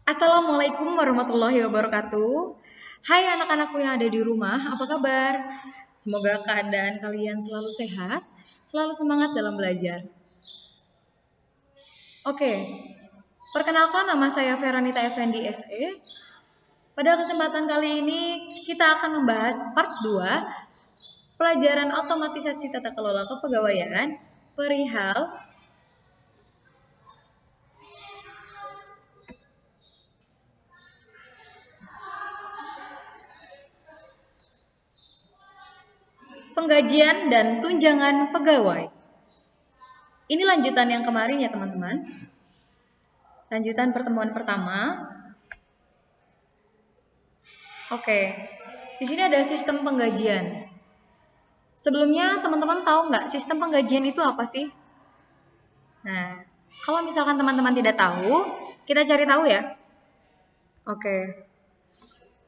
Assalamualaikum warahmatullahi wabarakatuh. Hai anak-anakku yang ada di rumah, apa kabar? Semoga keadaan kalian selalu sehat, selalu semangat dalam belajar. Oke, perkenalkan nama saya Feranita Effendi SE. Pada kesempatan kali ini kita akan membahas part 2 pelajaran otomatisasi tata kelola kepegawaian perihal penggajian dan tunjangan pegawai. Ini lanjutan yang kemarin ya teman-teman. Lanjutan pertemuan pertama. Oke, di sini ada sistem penggajian. Sebelumnya teman-teman tahu nggak sistem penggajian itu apa sih? Nah, kalau misalkan teman-teman tidak tahu, kita cari tahu ya. Oke,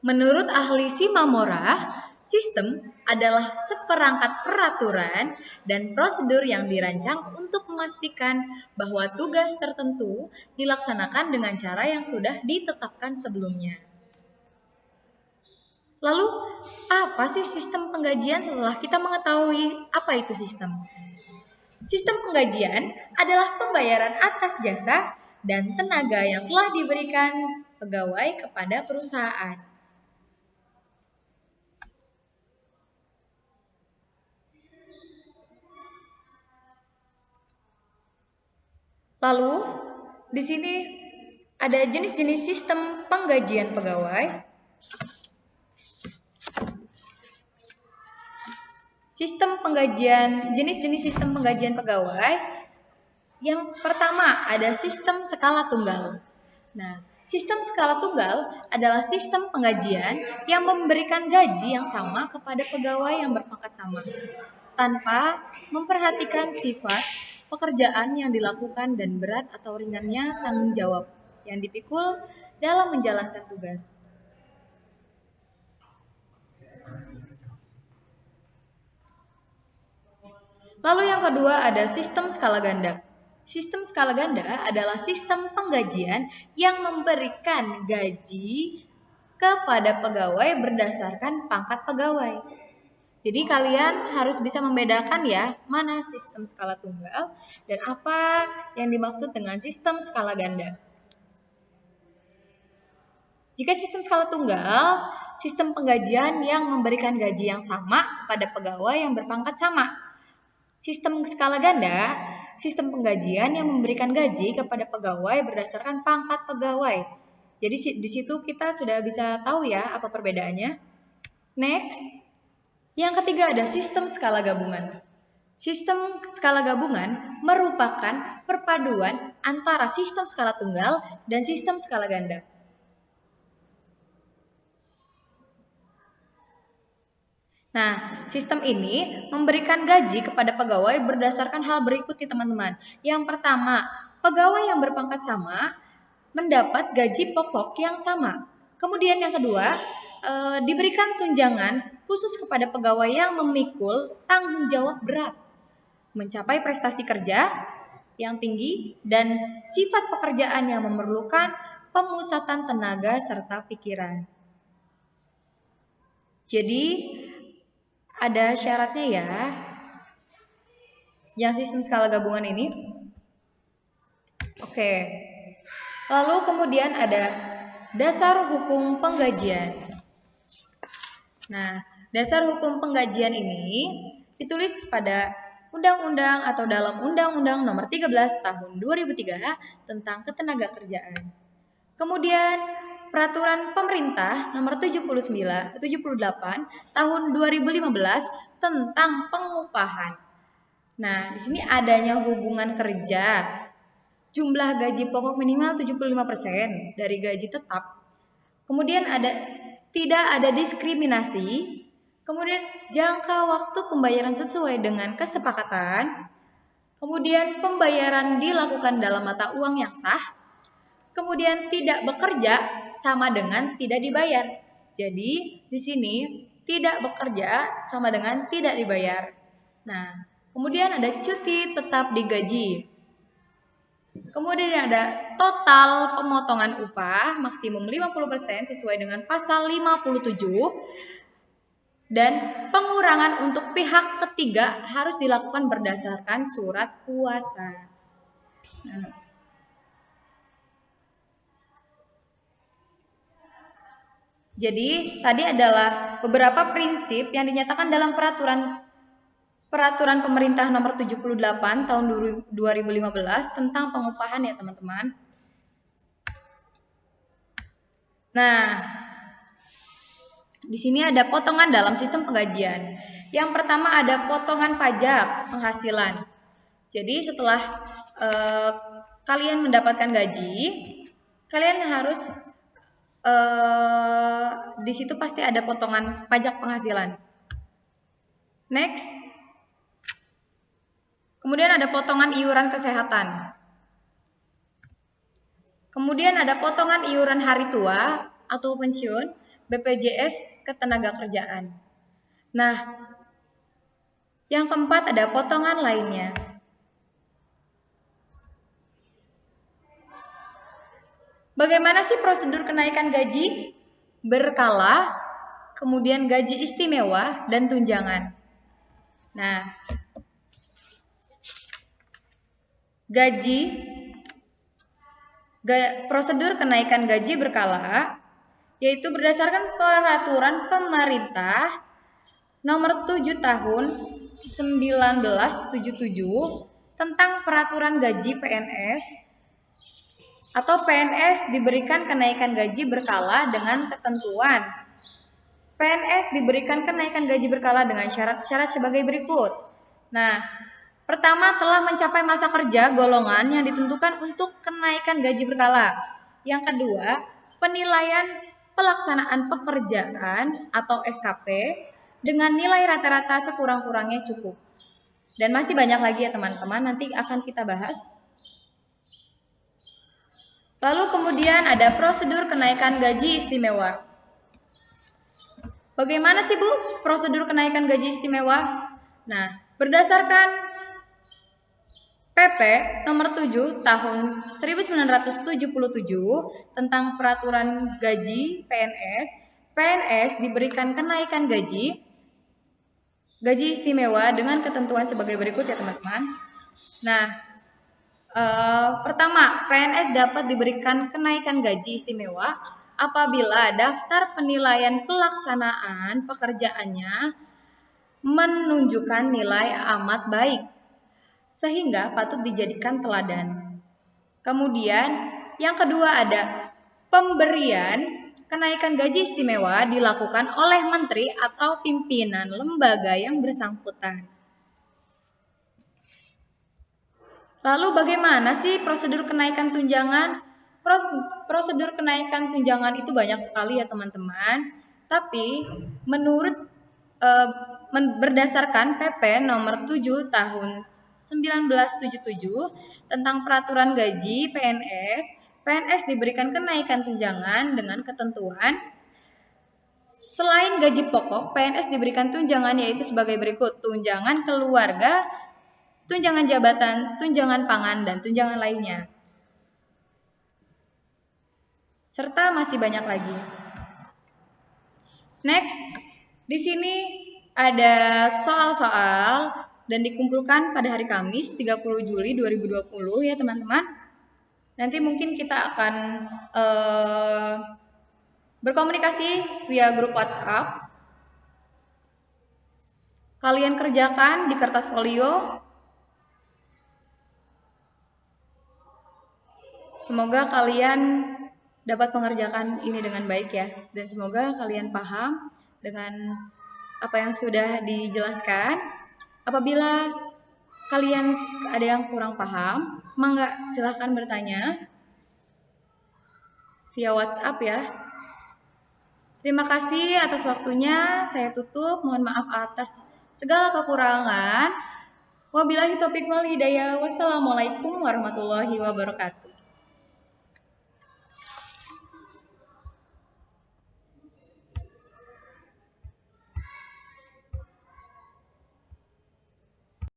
menurut ahli Simamora, sistem adalah seperangkat peraturan dan prosedur yang dirancang untuk memastikan bahwa tugas tertentu dilaksanakan dengan cara yang sudah ditetapkan sebelumnya. Lalu, apa sih sistem penggajian setelah kita mengetahui apa itu sistem? Sistem penggajian adalah pembayaran atas jasa dan tenaga yang telah diberikan pegawai kepada perusahaan. Lalu, di sini ada jenis-jenis sistem penggajian pegawai. Jenis-jenis sistem penggajian pegawai. Yang pertama ada sistem skala tunggal. Nah, sistem skala tunggal adalah sistem penggajian yang memberikan gaji yang sama kepada pegawai yang berpangkat sama, tanpa memperhatikan sifat pekerjaan yang dilakukan dan berat atau ringannya tanggung jawab yang dipikul dalam menjalankan tugas. Lalu yang kedua ada sistem skala ganda. Sistem skala ganda adalah sistem penggajian yang memberikan gaji kepada pegawai berdasarkan pangkat pegawai. Jadi kalian harus bisa membedakan ya, mana sistem skala tunggal dan apa yang dimaksud dengan sistem skala ganda. Jika sistem skala tunggal, sistem penggajian yang memberikan gaji yang sama kepada pegawai yang berpangkat sama. Sistem skala ganda, sistem penggajian yang memberikan gaji kepada pegawai berdasarkan pangkat pegawai. Jadi di situ kita sudah bisa tahu ya apa perbedaannya. Next, yang ketiga ada sistem skala gabungan. Sistem skala gabungan merupakan perpaduan antara sistem skala tunggal dan sistem skala ganda. Nah, sistem ini memberikan gaji kepada pegawai berdasarkan hal berikut nih teman-teman. Yang pertama, pegawai yang berpangkat sama mendapat gaji pokok yang sama. Kemudian yang kedua, diberikan tunjangan khusus kepada pegawai yang memikul tanggung jawab berat, mencapai prestasi kerja yang tinggi, dan sifat pekerjaan yang memerlukan pemusatan tenaga serta pikiran. Jadi, ada syaratnya ya, yang sistem skala gabungan ini. Oke, lalu kemudian ada dasar hukum penggajian. Nah, dasar hukum penggajian ini ditulis pada Undang-Undang atau dalam Undang-Undang Nomor 13 Tahun 2003 tentang Ketenagakerjaan. Kemudian Peraturan Pemerintah Nomor 78 Tahun 2015 tentang pengupahan. Nah, di sini adanya hubungan kerja. Jumlah gaji pokok minimal 75% dari gaji tetap. Kemudian tidak ada diskriminasi. Kemudian jangka waktu pembayaran sesuai dengan kesepakatan. Kemudian pembayaran dilakukan dalam mata uang yang sah. Kemudian tidak bekerja sama dengan tidak dibayar. Jadi di sini tidak bekerja sama dengan tidak dibayar. Nah, kemudian ada cuti tetap digaji. Kemudian ada total pemotongan upah maksimum 50% sesuai dengan pasal 57 dan pengurangan untuk pihak ketiga harus dilakukan berdasarkan surat kuasa. Nah, jadi tadi adalah beberapa prinsip yang dinyatakan dalam peraturan pemerintah nomor 78 tahun 2015 tentang pengupahan ya teman-teman. Nah, di sini ada potongan dalam sistem penggajian. Yang pertama ada potongan pajak penghasilan. Jadi setelah kalian mendapatkan gaji, kalian harus di situ pasti ada potongan pajak penghasilan. Next. Kemudian ada potongan iuran kesehatan. Kemudian ada potongan iuran hari tua atau pensiun, BPJS Ketenagakerjaan. Nah, yang keempat ada potongan lainnya. Bagaimana sih prosedur kenaikan gaji? Berkala, kemudian gaji istimewa, dan tunjangan. Nah, prosedur kenaikan gaji berkala yaitu berdasarkan peraturan pemerintah nomor 7 tahun 1977 tentang peraturan gaji PNS atau PNS diberikan kenaikan gaji berkala dengan ketentuan. PNS diberikan kenaikan gaji berkala dengan syarat-syarat sebagai berikut. Nah, pertama, telah mencapai masa kerja golongan yang ditentukan untuk kenaikan gaji berkala. Yang kedua, penilaian pelaksanaan pekerjaan atau SKP dengan nilai rata-rata sekurang-kurangnya cukup. Dan masih banyak lagi ya teman-teman, nanti akan kita bahas. Lalu kemudian ada prosedur kenaikan gaji istimewa. Bagaimana sih Bu prosedur kenaikan gaji istimewa? Nah, berdasarkan PP nomor 7 tahun 1977 tentang peraturan gaji PNS diberikan kenaikan gaji istimewa dengan ketentuan sebagai berikut ya teman-teman. Nah, pertama, PNS dapat diberikan kenaikan gaji istimewa apabila daftar penilaian pelaksanaan pekerjaannya menunjukkan nilai amat baik sehingga patut dijadikan teladan. Kemudian yang kedua ada pemberian kenaikan gaji istimewa dilakukan oleh menteri atau pimpinan lembaga yang bersangkutan. Lalu bagaimana sih prosedur kenaikan tunjangan? Prosedur kenaikan tunjangan itu banyak sekali ya teman-teman. Tapi menurut berdasarkan PP nomor 7 tahun 1977 tentang peraturan gaji PNS diberikan kenaikan tunjangan dengan ketentuan selain gaji pokok, PNS diberikan tunjangan yaitu sebagai berikut: tunjangan keluarga, tunjangan jabatan, tunjangan pangan, dan tunjangan lainnya. Serta masih banyak lagi. Next, di sini ada soal-soal dan dikumpulkan pada hari Kamis 30 Juli 2020 ya teman-teman. Nanti mungkin kita akan berkomunikasi via grup WhatsApp. Kalian kerjakan di kertas folio. Semoga kalian dapat mengerjakan ini dengan baik ya. Dan semoga kalian paham dengan apa yang sudah dijelaskan. Apabila kalian ada yang kurang paham, mangga silahkan bertanya via WhatsApp ya. Terima kasih atas waktunya. Saya tutup. Mohon maaf atas segala kekurangan. Wabillahi taufiq wal hidayah. Wassalamualaikum warahmatullahi wabarakatuh.